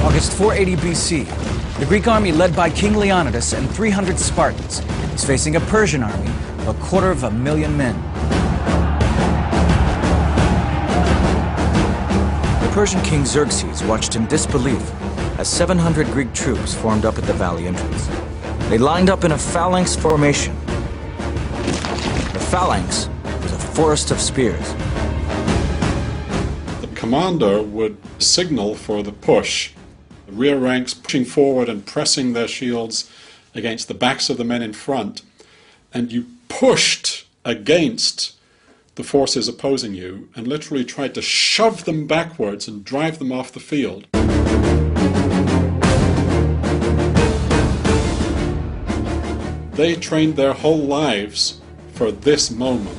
August 480 BC, the Greek army led by King Leonidas and 300 Spartans is facing a Persian army of 250,000 men. The Persian king Xerxes watched in disbelief as 700 Greek troops formed up at the valley entrance. They lined up in a phalanx formation. The phalanx was a forest of spears. The commander would signal for the push, the rear ranks pushing forward and pressing their shields against the backs of the men in front, and you pushed against the forces opposing you and literally tried to shove them backwards and drive them off the field. They trained their whole lives for this moment.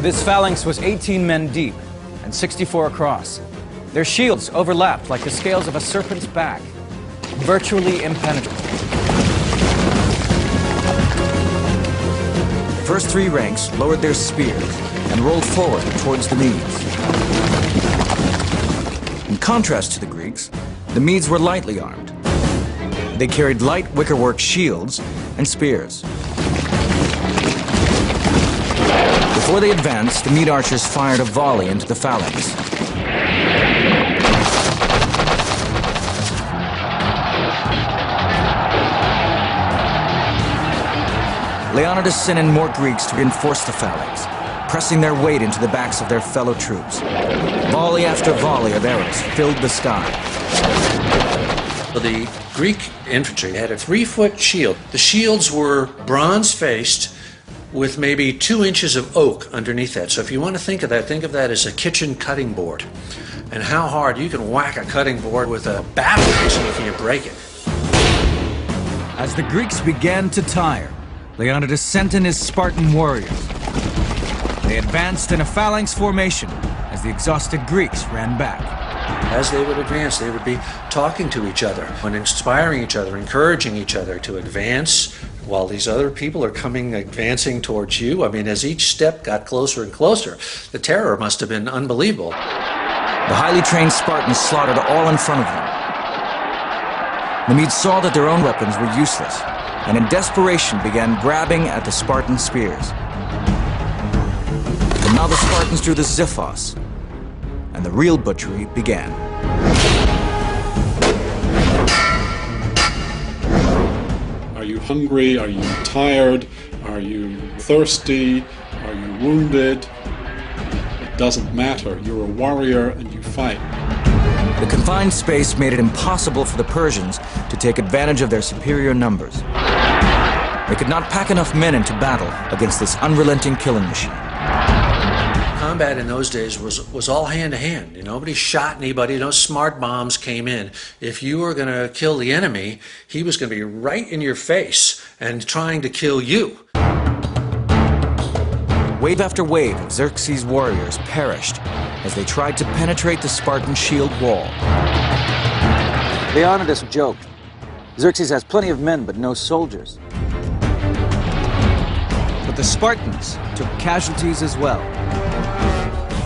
This phalanx was 18 men deep and 64 across. Their shields overlapped like the scales of a serpent's back, virtually impenetrable. The first three ranks lowered their spears and rolled forward towards the Medes. In contrast to the Greeks, the Medes were lightly armed. They carried light wickerwork shields and spears. Before they advanced, the Mede archers fired a volley into the phalanx. Leonidas sent in more Greeks to reinforce the phalanx, pressing their weight into the backs of their fellow troops. Volley after volley of arrows filled the sky. The Greek infantry had a 3-foot shield. The shields were bronze-faced with maybe 2 inches of oak underneath that. So if you want to think of that as a kitchen cutting board. And how hard you can whack a cutting board with a battle axe and you can't break it. As the Greeks began to tire, Leonidas sent in his Spartan warriors. They advanced in a phalanx formation as the exhausted Greeks ran back. As they would advance, they would be talking to each other and inspiring each other, encouraging each other to advance while these other people are advancing towards you. I mean, as each step got closer and closer, the terror must have been unbelievable. The highly trained Spartans slaughtered all in front of them. The Medes saw that their own weapons were useless, and in desperation began grabbing at the Spartan spears. But now the Spartans drew the Xiphos, and the real butchery began. Are you hungry? Are you tired? Are you thirsty? Are you wounded? It doesn't matter. You're a warrior and you fight. The confined space made it impossible for the Persians to take advantage of their superior numbers. They could not pack enough men into battle against this unrelenting killing machine. Combat in those days was all hand-to-hand. Nobody shot anybody. No smart bombs came in. If you were going to kill the enemy, he was going to be right in your face and trying to kill you. Wave after wave of Xerxes' warriors perished as they tried to penetrate the Spartan shield wall. Leonidas joked, "Xerxes has plenty of men, but no soldiers." But the Spartans took casualties as well.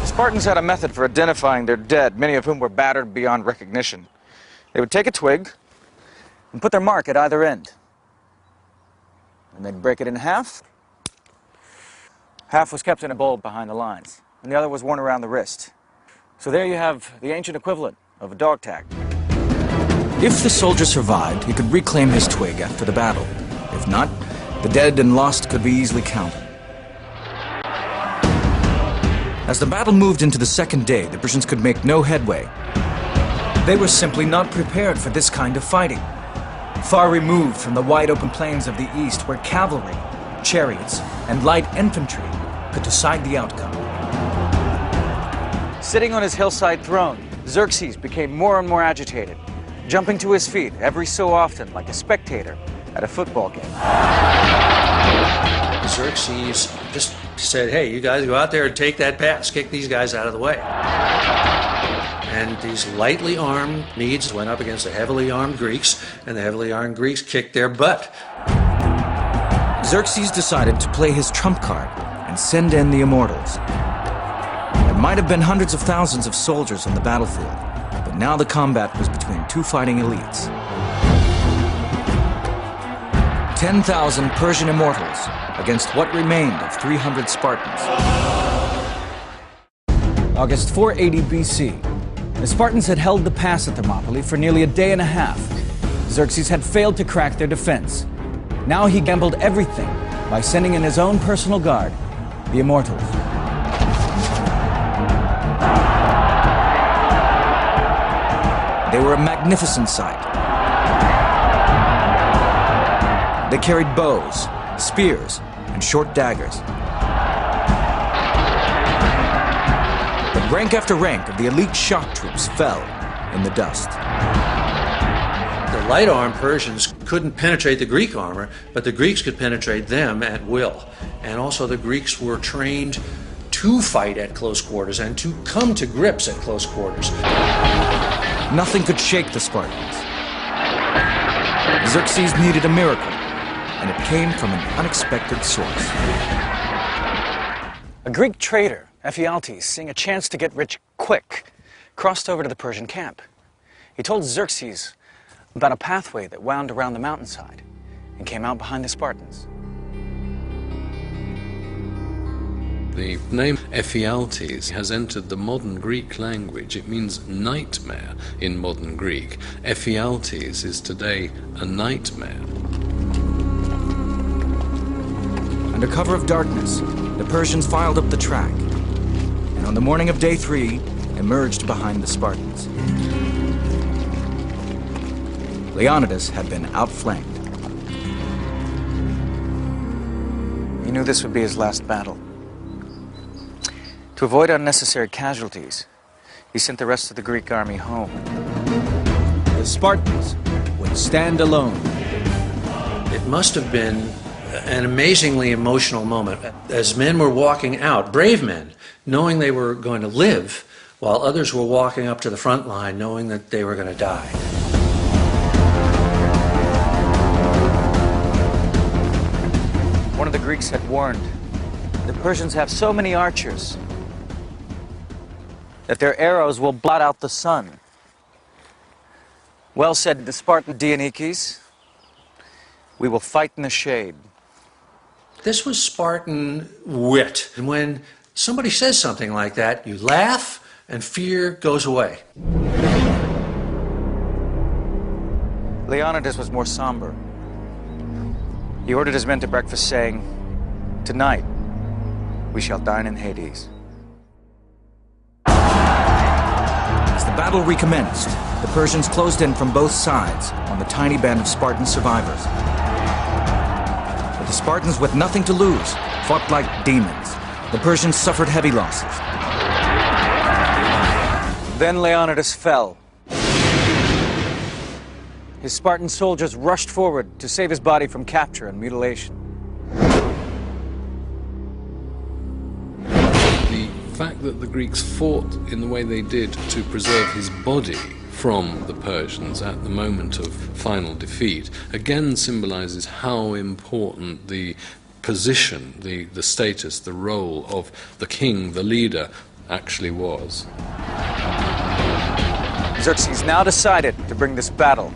Spartans had a method for identifying their dead, many of whom were battered beyond recognition. They would take a twig and put their mark at either end. And they'd break it in half. Half was kept in a bowl behind the lines, and the other was worn around the wrist. So there you have the ancient equivalent of a dog tag. If the soldier survived, he could reclaim his twig after the battle. If not, the dead and lost could be easily counted. As the battle moved into the second day, the Persians could make no headway. They were simply not prepared for this kind of fighting. Far removed from the wide open plains of the east where cavalry, chariots, and light infantry could decide the outcome. Sitting on his hillside throne, Xerxes became more and more agitated, jumping to his feet every so often like a spectator at a football game. Xerxes just said, "Hey, you guys go out there and take that pass, kick these guys out of the way." And these lightly armed Medes went up against the heavily armed Greeks, and the heavily armed Greeks kicked their butt. Xerxes decided to play his trump card and send in the immortals. And might have been hundreds of thousands of soldiers on the battlefield, but now the combat was between two fighting elites. 10,000 Persian immortals against what remained of 300 Spartans. August 480 BC. The Spartans had held the pass at Thermopylae for nearly a day and a half. Xerxes had failed to crack their defense. Now he gambled everything by sending in his own personal guard, the Immortals. They were a magnificent sight. They carried bows, spears, and short daggers. But rank after rank of the elite shock troops fell in the dust. The light-armed Persians couldn't penetrate the Greek armor, but the Greeks could penetrate them at will. And also the Greeks were trained to fight at close quarters and to come to grips at close quarters. Nothing could shake the Spartans. Xerxes needed a miracle, and it came from an unexpected source. A Greek trader, Ephialtes, seeing a chance to get rich quick, crossed over to the Persian camp. He told Xerxes about a pathway that wound around the mountainside and came out behind the Spartans. The name Ephialtes has entered the modern Greek language. It means nightmare in modern Greek. Ephialtes is today a nightmare. Under cover of darkness, the Persians filed up the track, and on the morning of day 3, emerged behind the Spartans. Leonidas had been outflanked. He knew this would be his last battle. To avoid unnecessary casualties, he sent the rest of the Greek army home. The Spartans would stand alone. It must have been an amazingly emotional moment as men were walking out, brave men, knowing they were going to live, while others were walking up to the front line knowing that they were going to die. One of the Greeks had warned, the Persians have so many archers that their arrows will blot out the sun. Well said the Spartan Dionykes, we will fight in the shade. This was Spartan wit. And when somebody says something like that, you laugh and fear goes away. Leonidas was more somber. He ordered his men to breakfast, saying, "Tonight, we shall dine in Hades." As the battle recommenced, the Persians closed in from both sides on the tiny band of Spartan survivors. But the Spartans, with nothing to lose, fought like demons. The Persians suffered heavy losses. Then Leonidas fell. His Spartan soldiers rushed forward to save his body from capture and mutilation. The fact that the Greeks fought in the way they did to preserve his body from the Persians at the moment of final defeat again symbolizes how important the position, the status, the role of the king, the leader, actually was. Xerxes now decided to bring this battle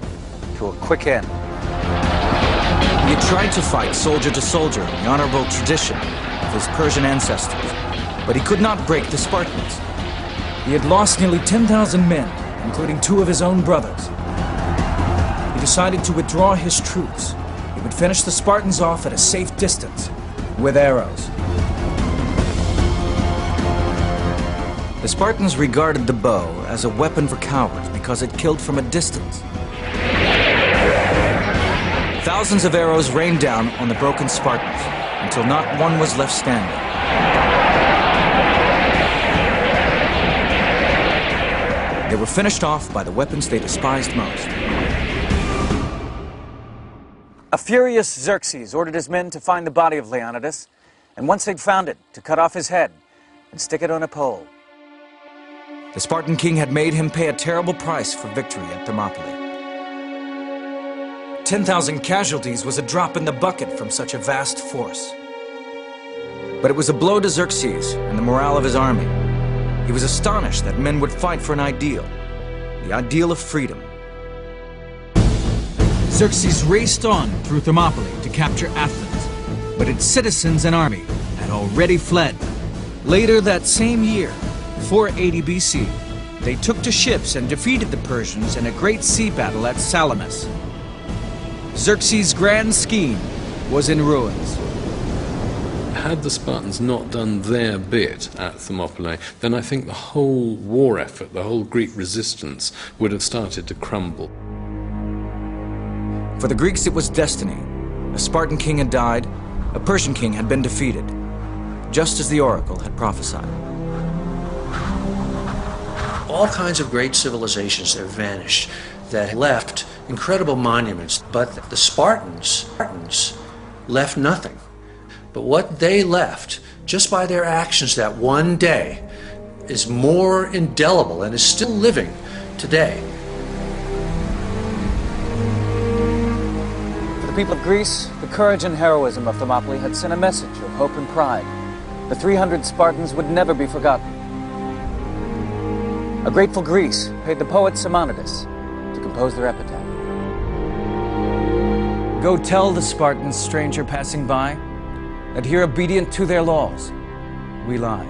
to a quick end. He had tried to fight soldier to soldier in the honorable tradition of his Persian ancestors, but he could not break the Spartans. He had lost nearly 10,000 men, including 2 of his own brothers. He decided to withdraw his troops. He would finish the Spartans off at a safe distance with arrows. The Spartans regarded the bow as a weapon for cowards because it killed from a distance. Thousands of arrows rained down on the broken Spartans until not one was left standing. They were finished off by the weapons they despised most. A furious Xerxes ordered his men to find the body of Leonidas, and once they'd found it, to cut off his head and stick it on a pole. The Spartan king had made him pay a terrible price for victory at Thermopylae. 10,000 casualties was a drop in the bucket from such a vast force. But it was a blow to Xerxes and the morale of his army. He was astonished that men would fight for an ideal, the ideal of freedom. Xerxes raced on through Thermopyl to capture Athens, but its citizens and army had already fled. Later that same year, 480 BC, they took to ships and defeated the Persians in a great sea battle at Salamis. Xerxes' grand scheme was in ruins. Had the Spartans not done their bit at Thermopylae, then I think the whole war effort, the whole Greek resistance, would have started to crumble. For the Greeks it was destiny. A Spartan king had died, a Persian king had been defeated, just as the oracle had prophesied. All kinds of great civilizations have vanished that left incredible monuments, but the Spartans left nothing. But what they left, just by their actions that one day, is more indelible and is still living today. For the people of Greece, the courage and heroism of Thermopylae had sent a message of hope and pride. The 300 Spartans would never be forgotten. A grateful Greece paid the poet Simonides to compose their epitaph. Go tell the Spartans, stranger passing by, that here obedient to their laws, we lie.